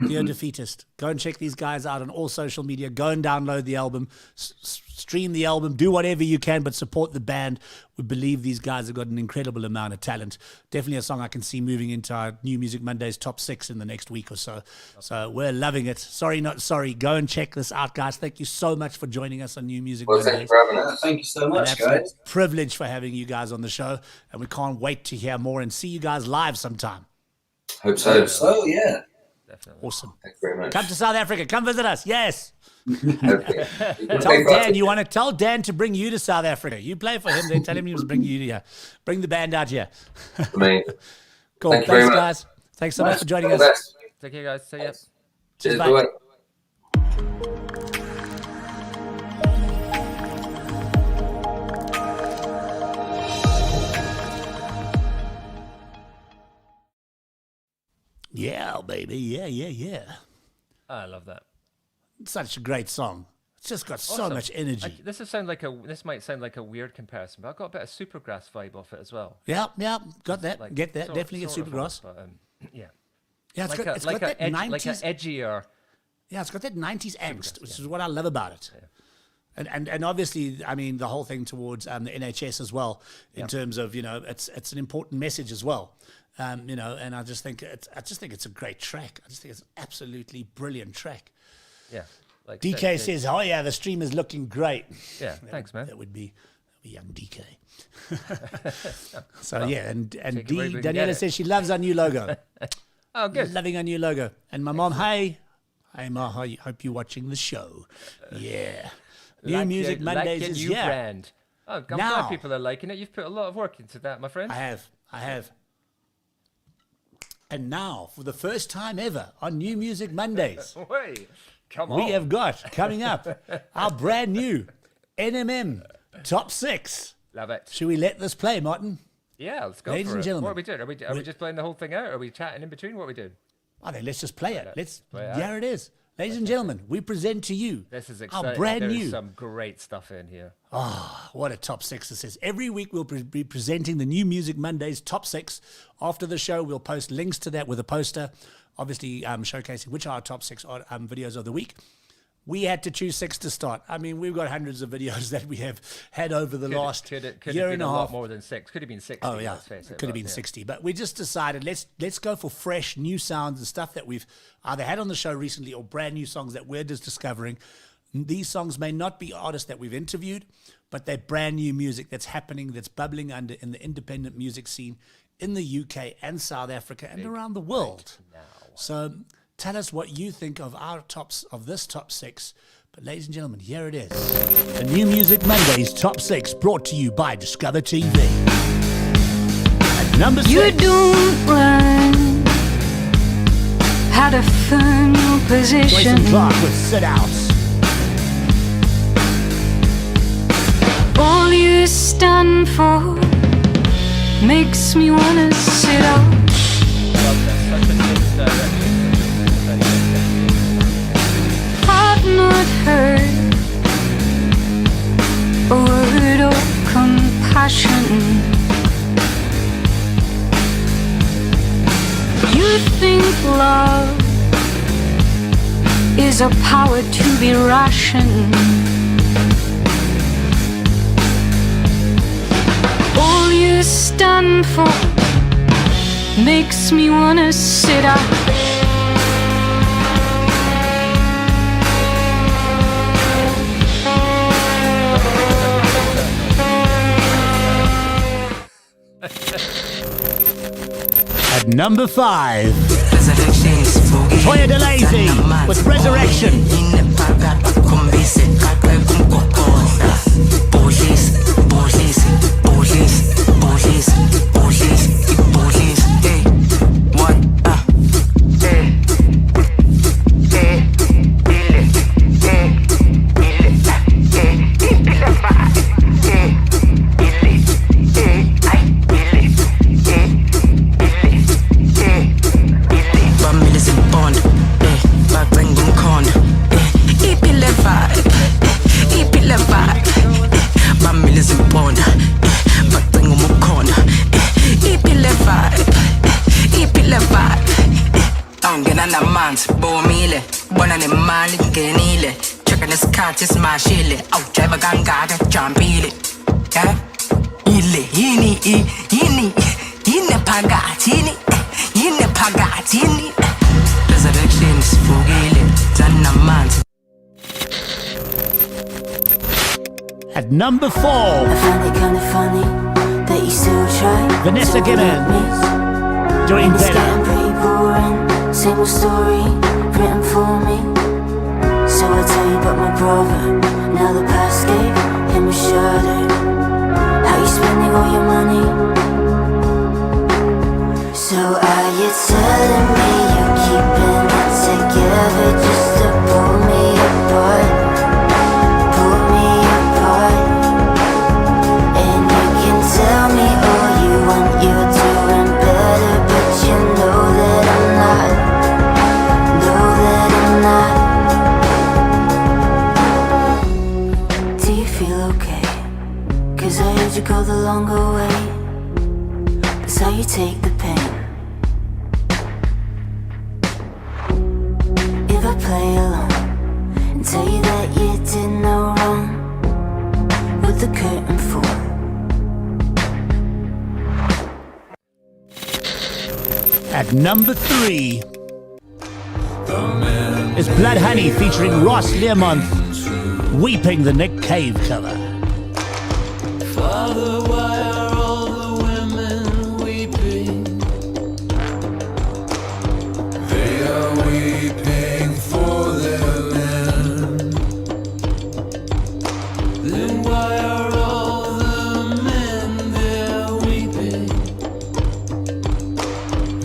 TheoDefeatist. Go and check these guys out on all social media. Go and download the album, stream the album, do whatever you can, but support the band. We believe these guys have got an incredible amount of talent. Definitely a song I can see moving into our New Music Mondays top 6 in the next week or so. So we're loving it. Sorry, not sorry. Go and check this out, guys. Thank you so much for joining us on New Music Mondays. Thank you for having us. Thank you so much, An absolute guys. privilege for having you guys on the show, and we can't wait to hear more and see you guys live sometime. Hope so. So, yeah. Definitely. Awesome. Thank you very much. Come to South Africa. Come visit us. Yes. Hopefully. Tell Dan you want to tell Dan to bring you to South Africa. You play for him, then tell him he must bring you here. Bring the band out here. Amazing. Cool. Thank you very Thanks, much. guys. Thanks so much for joining All the us. best. Take care, guys. See ya. Cheers. bye. Bye. Yeah, baby. Yeah. I love that. It's such a great song. It's just got so Awesome. much energy. This might sound like a weird comparison, but I got a bit of Supergrass vibe off it as well. Yeah. Got that. Like, Get that. sort- Definitely get sort of Supergrass. but, yeah. Yeah, it's Like got that 90s. like an edgier. Yeah, it's got that 90s angst, which is what I love about it. And obviously, I mean, the whole thing towards the NHS as well, in terms of, you know, it's an important message as well. You know, and I just think it's a great track. I just think it's an absolutely brilliant track. Yeah. Like DK says, "Oh yeah, the stream is looking great." Yeah, thanks, man. That would be young DK. So yeah, and take it where we can get Daniela it. says she loves our new logo. Oh, good. Loving our new logo. And my mom, hey Ma, hope you're watching the show. Yeah. New Music Mondays like is your new here. brand. Oh, I'm Now. glad people are liking it. You've put a lot of work into that, my friend. I have. And now, for the first time ever on New Music Mondays, Wait, come on. we have got coming up our brand new NMM Top 6. Love it. Should we let this play, Martin? Yeah, let's go Ladies for and it. gentlemen, What are we doing? Are we just playing the whole thing out? Are we chatting in between? What are we doing? Oh, then let's just play it. Let's. play it There out. it is. Ladies and gentlemen, we present to you This is our exciting. brand There's new. some great stuff in here. What a top 6 this is. Every week we'll be presenting the New Music Mondays top 6. After the show, we'll post links to that with a poster, obviously showcasing which are our top 6 videos of the week. We had to choose 6 to start. I mean, we've got hundreds of videos that we have had over the last could year have and been a a lot half. more than 6. Could have been 60. Oh yeah, let's face it could have but, been yeah. 60, but we just decided let's go for fresh new sounds and stuff that we've either had on the show recently or brand new songs that we're just discovering. These songs may not be artists that we've interviewed, but they're brand new music that's happening, that's bubbling under in the independent music scene in the UK and South Africa and around the world. So tell us what you think of our tops of this top 6. But ladies and gentlemen, here it is. The New Music Mondays Top 6 brought to you by DiscovrTV. At number 6. You don't run. How to firm your position. Jason Clark with Sit Out. All you stand for makes me wanna sit out. I've not heard a word of compassion. You think love is a power to be rationed. All you stand for makes me wanna sit out. At number 5, Toya Delazy with Resurrection. Bamilezi bonda, bacinga umukhonda, ipile Nana mans, bomile, bonane mali genile. Checking this cat is my shile. Oh, driver ganga, jumpile. Yeah? Yine pagatini. Resurrection is fugile. Nana mans. At number 4, I find it kinda funny that you still try. Vanessa Gibbons, doing It's better. getting pretty boring, same old story written for me. So I tell you about my brother. Now the past gave him a shudder. How you spending all your money? So are you telling me you're keeping it together just to pull me apart? Pull me apart. And you can tell me all you want, you're doing better, but you know that I'm not. Know that I'm not. Do you feel okay? 'Cause I heard you go the longer way. That's how you take the pain. If I play along and tell you that you did no wrong, with the curtain fall. At number 3 is Blood Honey featuring Ross Learmonth, Weeping, the Nick Cave cover. Father, why are all the women weeping? They are weeping for their men. Then why are all the men there weeping?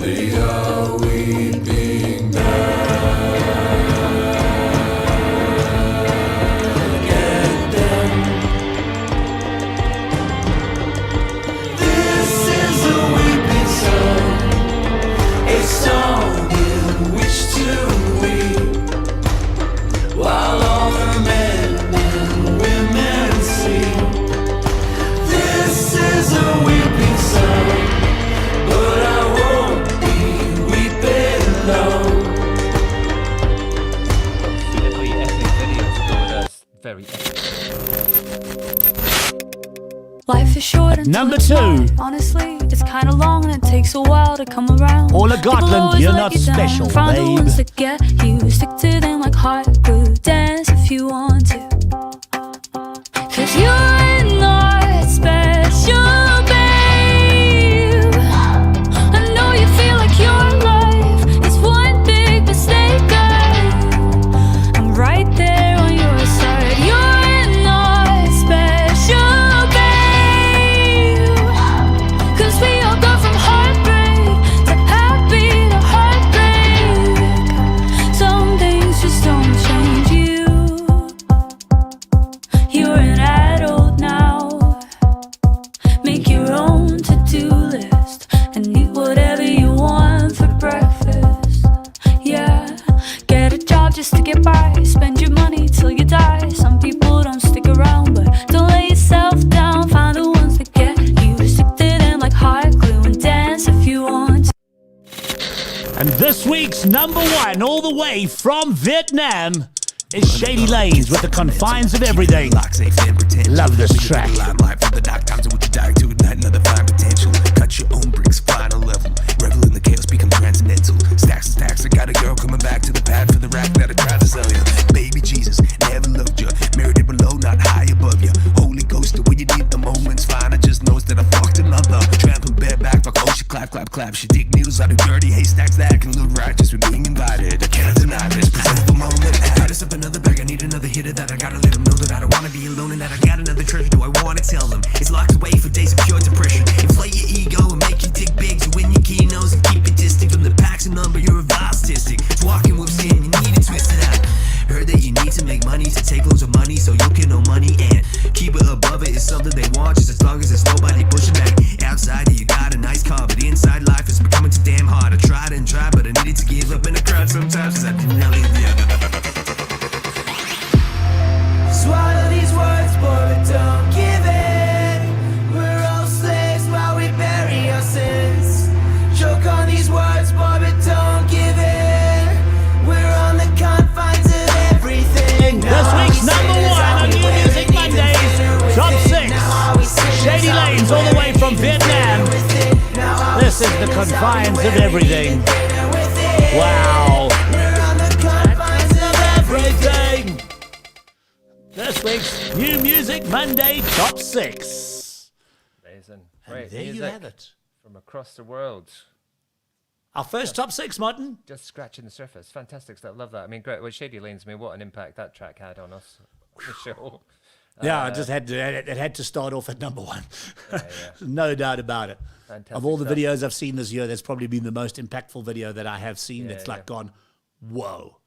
They are weeping back at them. This is a weeping song, a song in which to weep, while all the men and women sing. This is a weeping song, but I won't be weeping long. Really epic video to go with us. Very epic. Life is short and Number 2, honestly, it's kinda long and it takes a while to come around. All of People Gotland, always you're let not you down. special, Find the babe. ones that get you, stick to them like hot glue. Dance if you want to. 'Cause you're not special, babe. I know you feel like your life is one big mistake, girl. I'm right there on your side. You're not special, babe. 'Cause we all go from heartbreak to happy to heartbreak. Some things just don't change you. You're an adult now. Make your own to-do list and eat whatever you want for breakfast. Yeah, get a job just to get by. Spend your money till you die. Some people don't stick around, but don't let yourself down. Find the ones that get you, stick to them like hot glue and dance if you want to. and this week's number 1, all the way from Vietnam, is Shady Lanes with The Confines of Everything. Love this track. Limelight for the dark times in which you die to ignite another fine potential. Cut your own bricks, final level. Revel in the chaos, become transcendental. Stacks and stacks, I got a girl coming back to the path for the rack that I tried to sell you. Baby Jesus, never loved you. Married it below, not high above you. Holy Ghost, the way you need the moments fine. I just knows that I fucked another. Tramping bareback, fuck, oh, she clap, clap, clap. She dig needles out of dirty haystacks that can look righteous when being invited. I cannot deny this, present the moment. Got us up another bag, I need another hit of that. I gotta let them know that I don't wanna be alone and that I got another treasure. Do I wanna tell them? It's locked away for days of pure depression. Inflate your ego and make you dig big to win your keynotes and keep it distant from the packs and number. You're a vile statistic. It's walking with sin, you need to twist it out. Heard that you need to make money to take loads of money so you can know money and keep it above it is something they want just as long as there's nobody pushing back. Outside you got a nice car, but inside life is becoming too damn hard. I tried and tried, but I needed to give up and I cried sometimes cause I didn't know the Swallow these words, boy, but don't give in. We're all slaves while we bury our sins. Choke on these words, boy, but don't give in. confines of everything. Wow. Everything. This week's New Music Monday Top 6. Amazing. And Great there you music have it. from across the world. Our first top 6, Martin. Just scratching the surface. Fantastic stuff. Love that. I mean, great. Well, Shady Lanes, I mean, what an impact that track had on us. The show. Yeah, I just had to. It had to start off at number 1. No doubt about it. Fantastic of all the stuff. videos I've seen this year, that's probably been the most impactful video that I have seen. Yeah, That's like yeah. gone, whoa,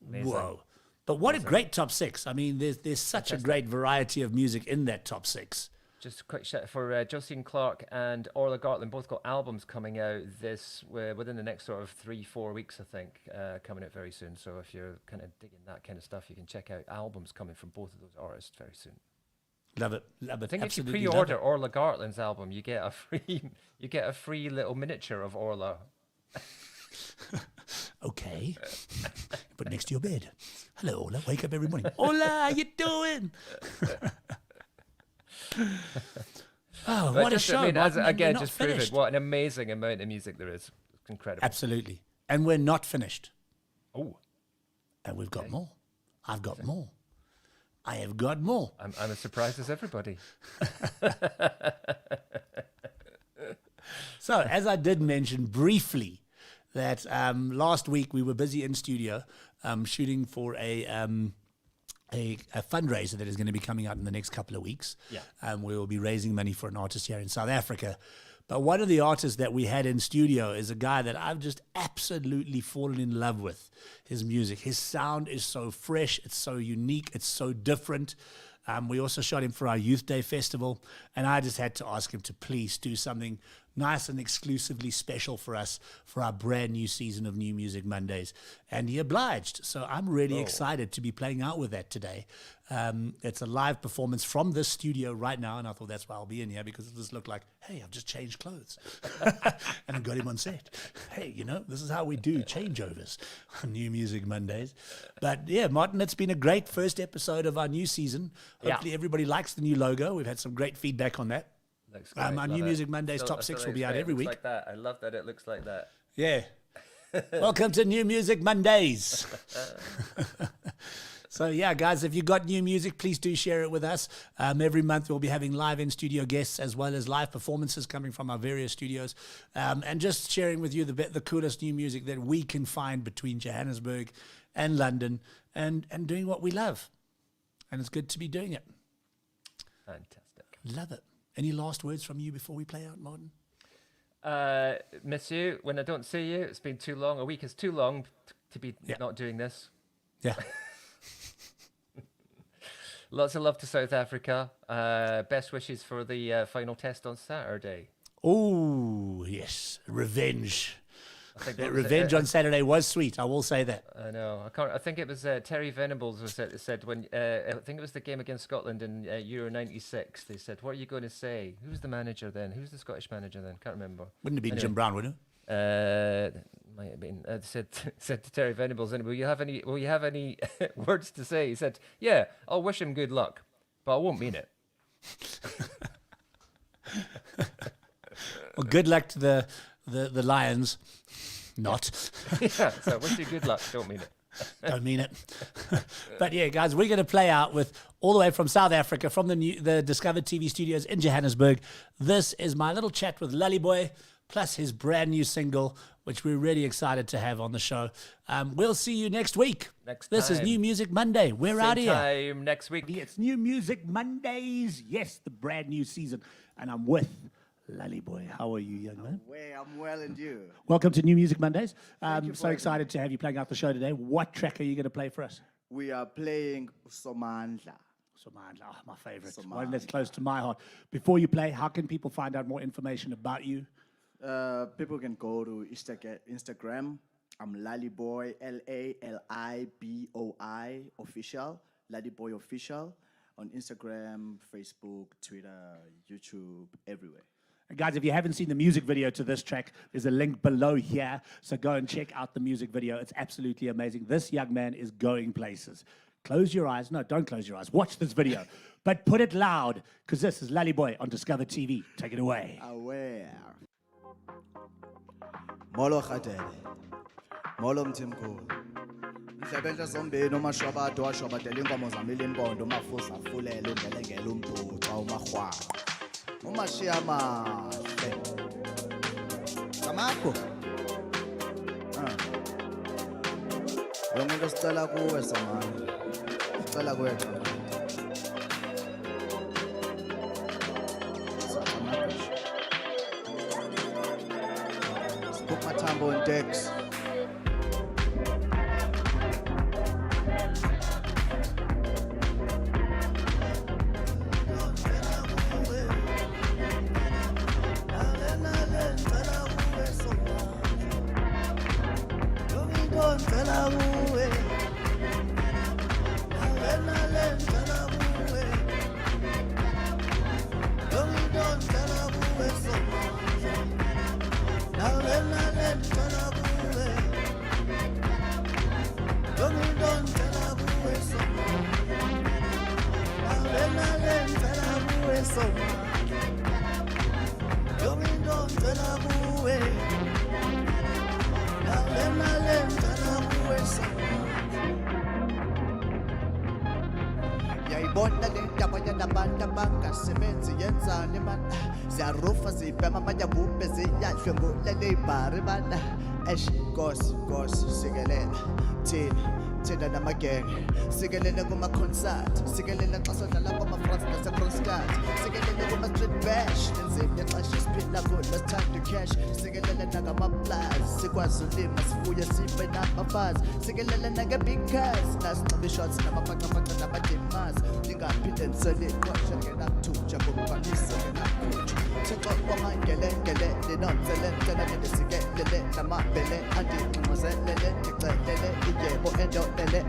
Amazing. whoa. But what a great top 6. I mean, there's such a great variety of music in that top 6. Just a quick shout for Jocelyn Clark and Orla Gartland. Both got albums coming out within the next sort of 3-4 weeks, I think, coming out very soon. So if you're kind of digging that kind of stuff, you can check out albums coming from both of those artists very soon. Love it. Love it. I think Absolutely if you love pre-order it. Orla Gartland's album, you get a free little miniature of Orla. Okay. Put it next to your bed. Hello, Ola. Wake up every morning. Ola, how you doing? Oh, But what a just, show. I mean, Martin, and we're again, not just finished. proving what an amazing amount of music there is. It's incredible. Absolutely. And we're not finished. Oh. And we've got more. I've got more. I have got more. I'm as surprised as everybody. So, as I did mention briefly, that last week we were busy in studio shooting for a fundraiser that is going to be coming out in the next couple of weeks. Yeah. We will be raising money for an artist here in South Africa. But one of the artists that we had in studio is a guy that I've just absolutely fallen in love with his music. His sound is so fresh, it's so unique, it's so different. We also shot him for our Youth Day festival, and I just had to ask him to please do something nice and exclusively special for us for our brand new season of New Music Mondays. And he obliged. So I'm really excited to be playing out with that today. It's a live performance from this studio right now, and I thought that's why I'll be in here, because it just looked like, hey, I've just changed clothes. And I got him on set. Hey, you know, this is how we do changeovers on New Music Mondays. But yeah, Martin, it's been a great first episode of our new season. Hopefully everybody likes the new logo. We've had some great feedback on that. Looks great, Our love New it. Music Mondays Still- top I 6 still will be looks out great. It every looks week. like that. I love that it looks like that. Yeah. Welcome to New Music Mondays. So yeah, guys, if you got new music, please do share it with us. Every month we'll be having live in-studio guests as well as live performances coming from our various studios, and just sharing with you the coolest new music that we can find between Johannesburg and London, and doing what we love. And it's good to be doing it. Fantastic. Love it. Any last words from you before we play out, Martin? Miss you when I don't see you. It's been too long. A week is too long to be not doing this. Yeah. Lots of love to South Africa. Best wishes for the final test on Saturday. Oh, yes. Revenge. I think That what was it? revenge on Saturday was sweet. I will say that. I know. I can't. I think it was Terry Venables who said when I think it was the game against Scotland in Euro '96. They said, "What are you going to say?" Who's the manager then? Who's the Scottish manager then? Can't remember. Wouldn't have been Jim Brown, would it? Might have been. Said to Terry Venables, "Will you have any words to say?" He said, "Yeah, I'll wish him good luck, but I won't mean it." Well, good luck to the Lions. Not. Yeah, so wish you good luck. Don't mean it. Don't mean it. But yeah, guys, we're going to play out with all the way from South Africa, from the DiscovrTV studios in Johannesburg. This is my little chat with LALIBOI, plus his brand new single, which we're really excited to have on the show. We'll see you next week. This is time. New Music Monday. We're out here. Time next week. It's New Music Mondays. Yes, the brand new season. And I'm with LALIBOI. How are you, young man? I'm well, and you? Welcome to New Music Mondays. you So for excited to have you playing out the show today. What track are you going to play for us? We are playing Somandla. Somandla, my favorite. Somandla. One that's close to my heart. Before you play, how can people find out more information about you? People can go to Instagram. I'm LALIBOI, LALIBOI official, LALIBOI official, on Instagram, Facebook, Twitter, YouTube, everywhere. And guys, if you haven't seen the music video to this track, there's a link below here. So go and check out the music video. It's absolutely amazing. This young man is going places. Close your eyes. No, don't close your eyes. Watch this video. But put it loud, because this is LALIBOI on DiscovrTV. Take it away. Aware. Molo Khatele, Molo Mtimkhulu. Mhlebele zombini umashwabato washwabadela inkomo zamile impondo umafusa afulele ungelengela umbhuca umahwaqa. Umashiya mahle. Samako. Yonke into sicela kuwe samani. Sicela kuwe Samako. Put my tambo on decks. Yayibona le ndaba yanabantu abangasebenzi yenzani mana ziyarufa zibhema amanyabube ziyahlwengula lebhari mana Nkosi sikelela thina namagenge sikelele kuma-concert sikelele xa sodlala kwama-france nase-crosscat sikelele kuma-street bash nenzima yexesha esiphila kulo sithanda cash sikelele nangama-plus sikwazi ulima sifuye sibe nabafazi sikelele nange-big cars nasinxiba ishots namapacapata nabadimas lingaphinde ndiseliqosha ngenakuthutsha ngokubhalisa ngenakhutsha thixo kwamangelengele linonzelentela nendisikelele namabele andiximozelele ndicelele iyebo endolele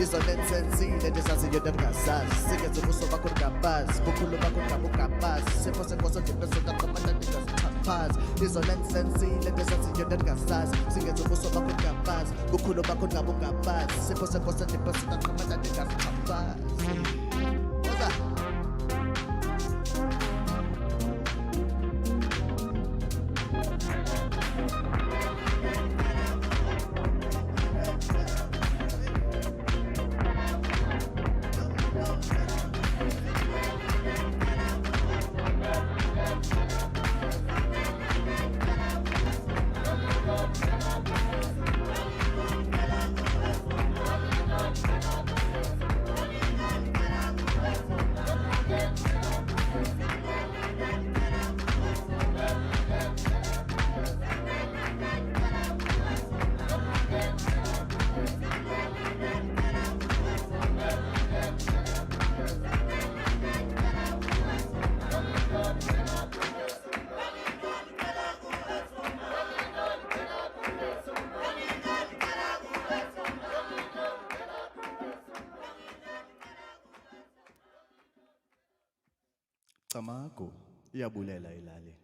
izona ensenzile ndizaziyo ndingazazi sikenze ubuso bakho ndingabazi bukhulu bakho ndingabugabazi sipho senkoso ndibesondaqamana ndingazixhaphazi izona ensenzile ndizaziyo ndingazazi sikenze ubuso bakho ndingabazi bukhulu bakho ndingabugabazi sipho senkoso ndibesondaqamana ndingazixhaphazi. Samako iyabulela ilali.